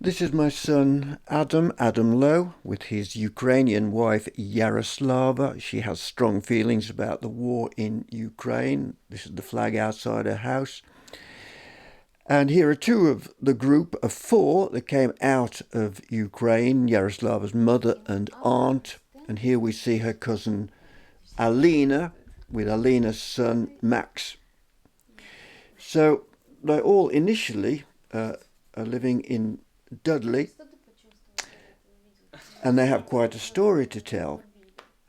This is my son Adam Lowe, with his Ukrainian wife Yaroslava. She has strong feelings about the war in Ukraine. This is the flag outside her house. And here are two of the group of four that came out of Ukraine, Yaroslava's mother and aunt. And here we see her cousin Alina with Alina's son Max. So they all initially are living in Dudley, and they have quite a story to tell.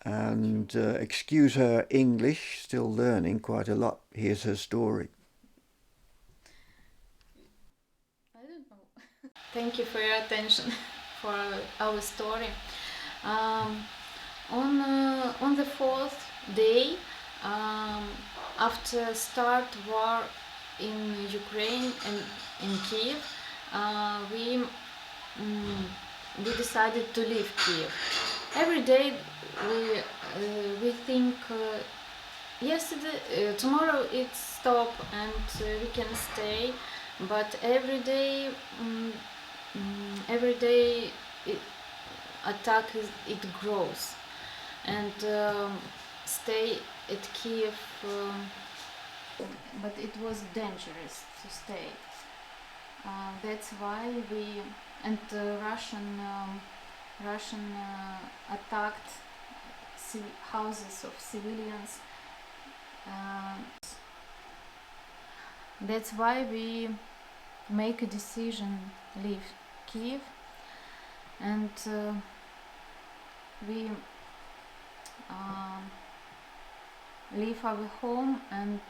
And excuse her English, still learning quite a lot. Here's her story. I don't know. Thank you for your attention for our story. On the fourth day after start war in Ukraine and in Kiev, we decided to leave Kiev. Every day we think tomorrow it's stop and we can stay, but every day it grows, and stay at Kiev. But it was dangerous to stay. That's why Russian attacked houses of civilians. That's why we make a decision leave Kiev, and we leave our home and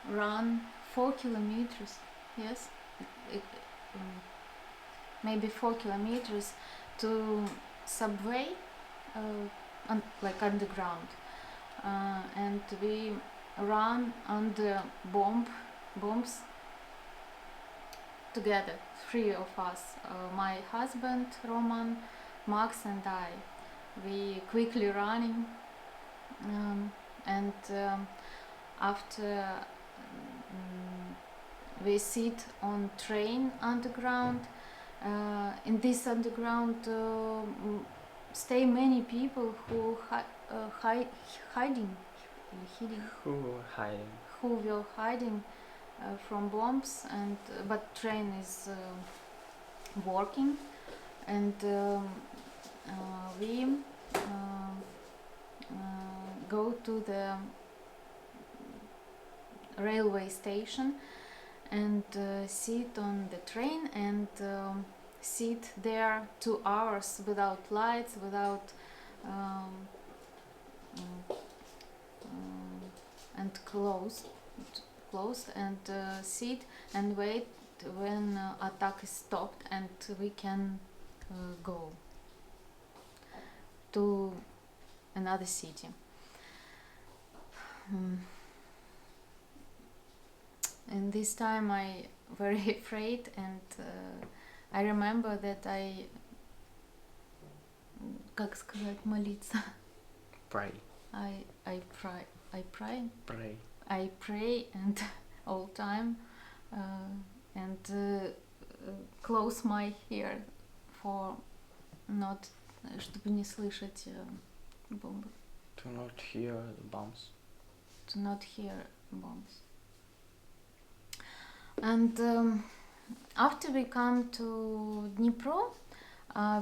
run 4 kilometers. Yes, maybe 4 kilometers to subway, like underground, and we run under bombs together, 3 of us, my husband Roman, Max and I. We quickly running, and after we sit on train underground. In this underground stay many people who hiding, who were hiding from bombs, and but train is working, and we go to the railway station and sit on the train and sit there 2 hours without lights, without and closed, and sit and wait when attack is stopped, and we can go to another city. And this time I very afraid, and I remember that как сказать, молиться? Pray. I pray. Pray. I pray and all time, and close my ear for not, чтобы не слышать бомбы. To not hear the bombs. To not hear bombs. And after we come to Dnipro,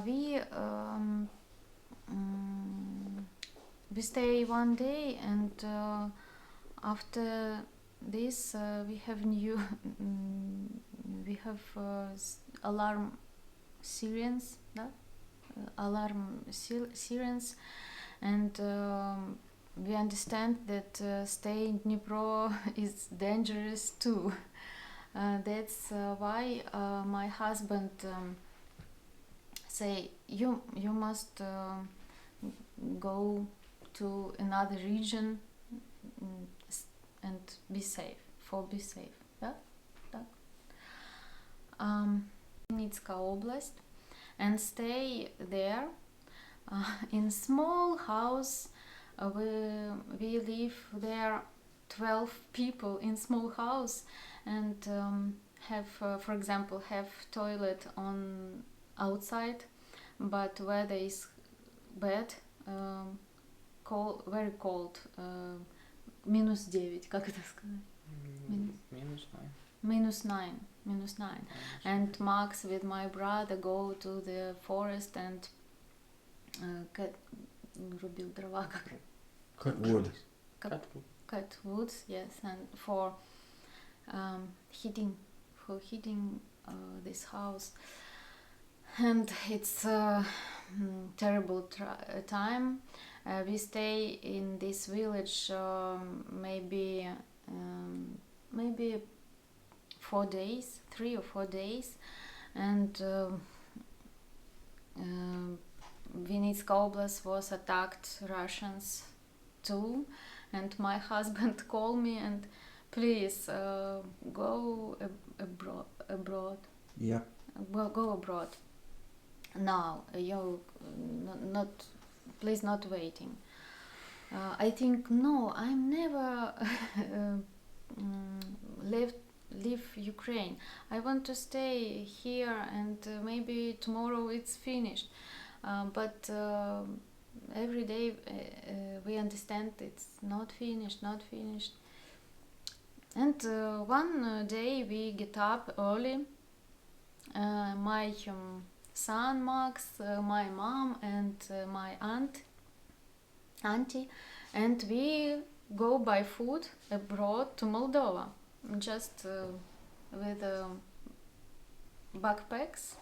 we stay 1 day, and after this we have alarm sirens, and we understand that stay in Dnipro is dangerous too. That's why my husband say you must go to another region and be safe. Да? Vinnytska Oblast, and stay there in small house. We live there 12 people in small house, and have, for example, have toilet on outside, but weather is bad, cold, very cold, -9, как это сказать? -9. And Max with my brother go to the forest and рубил дрова, Cut wood. cut woods, yes, and for heating this house. And it's a terrible time. We stay in this village maybe 4 days, 3 or 4 days, and Vinnytska Oblast was attacked Russians too, and my husband called me and please go abroad. Yeah. Go abroad now. You not please not waiting. I think no, I'm never leave Ukraine. I want to stay here and maybe tomorrow it's finished. But every day we understand it's not finished. And one day we get up early. My son Max, my mom, and my auntie, and we go by foot abroad to Moldova, just with backpacks,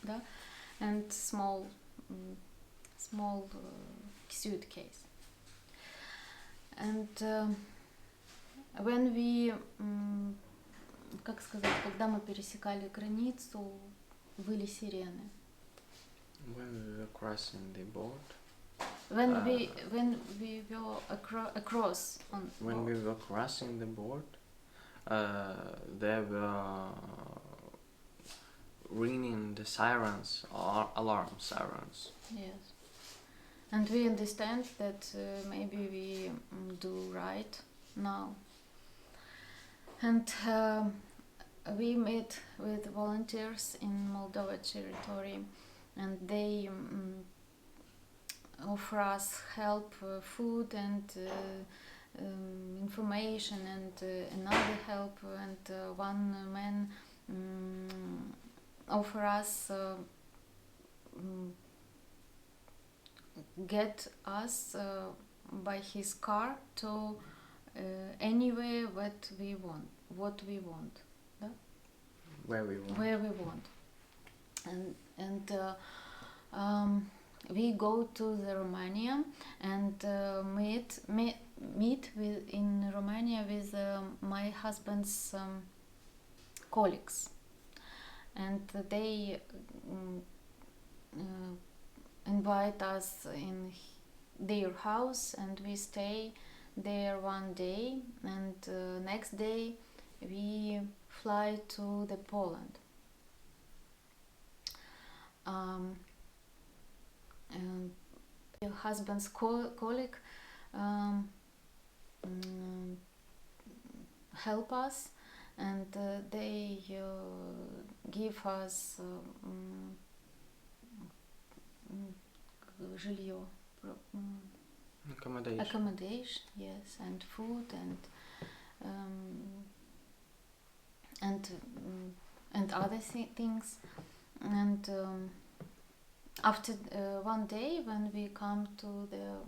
да, and small suitcase. And when we, как сказать, когда мы пересекали границу, выли сирены. When we were crossing the boat. When we were across on. When boat. we were crossing the boat, there were ringing the sirens, or alarm sirens. Yes, and we understand that maybe we do right now. And we met with volunteers in Moldova territory, and they offer us help, food and information, and another help. And one man offer us get us by his car to anywhere what we want. Да? Where we want. Where we want. And we go to the Romania and meet with in Romania with my husband's colleagues, and they invite us in their house, and we stay there one day, and next day we fly to the Poland. And your husband's colleague help us, and they give us жилье, accommodation, yes, and food and other things. And after one day when we come to the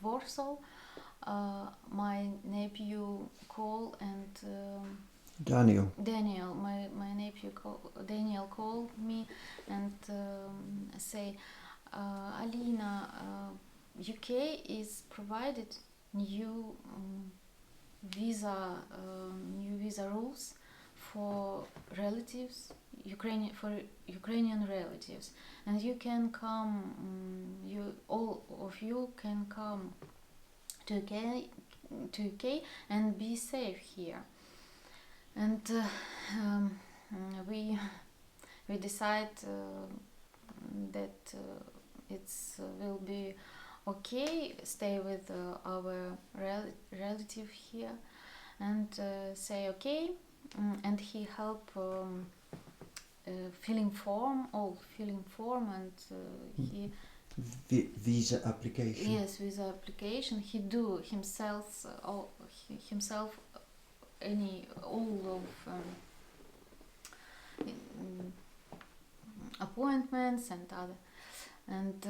Warsaw, my nephew called, and Daniel, my nephew Daniel called me and say, Alina, UK is provided new visa rules for relatives, Ukrainian relatives, and you can come. All of you can come to UK and be safe here. And we decide that it's will be okay, stay with our relative here, and say okay, and he help filling form, and he Visa application. yes, visa application. He do himself himself all of appointments and other. And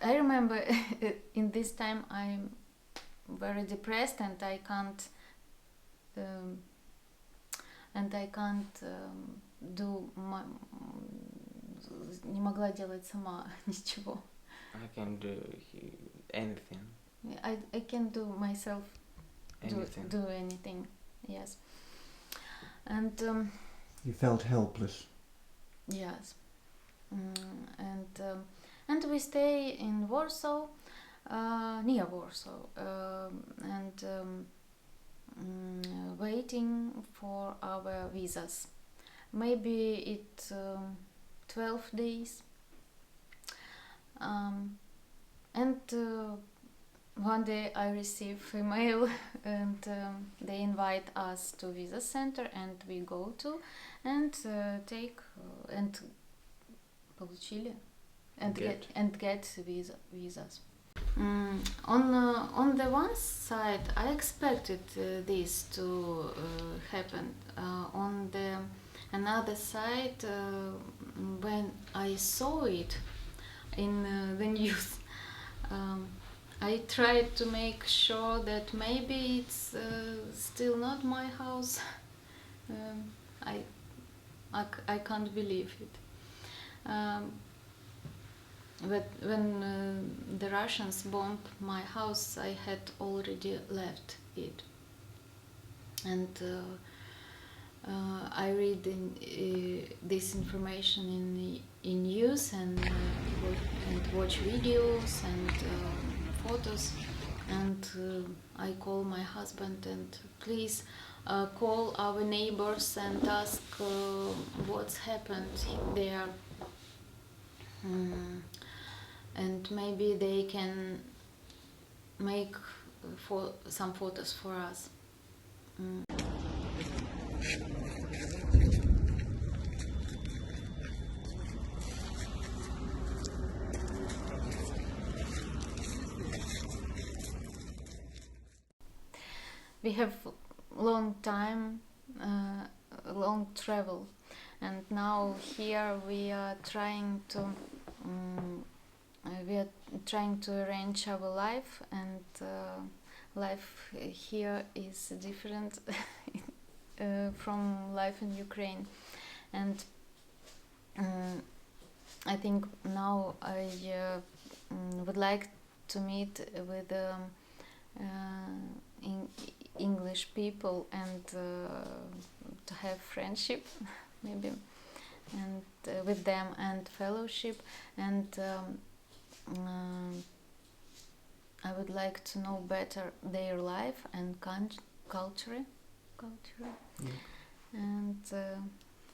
I remember in this time I'm very depressed, and I can't do не могла делать сама ничего. I can do anything. I can do myself Anything. do anything. Yes. And You felt helpless. yes. And we stay in Warsaw, near Warsaw, and waiting for our visas. Maybe it 12 days. And one day I receive email, and they invite us to visa center, and we go to and take and получили and get visas. On the one side, I expected this to happen. On the another side, when I saw it in the news, I tried to make sure that maybe it's still not my house. I can't believe it. But when the Russians bombed my house, I had already left it. And I read this information in news, and watch videos and photos, and I call my husband and please call our neighbors and ask what's happened there. And maybe they can make some photos for us. We have long time, long travel, and now here we are trying to arrange our life, and life here is different from life in Ukraine. And I think now I would like to meet with English people and to have friendship maybe, and with them, and fellowship, and I would like to know better their life and culture. Yeah. And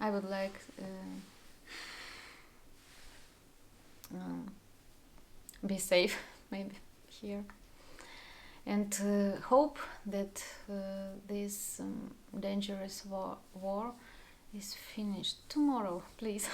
I would like be safe maybe here, and hope that this dangerous war is finished tomorrow, please.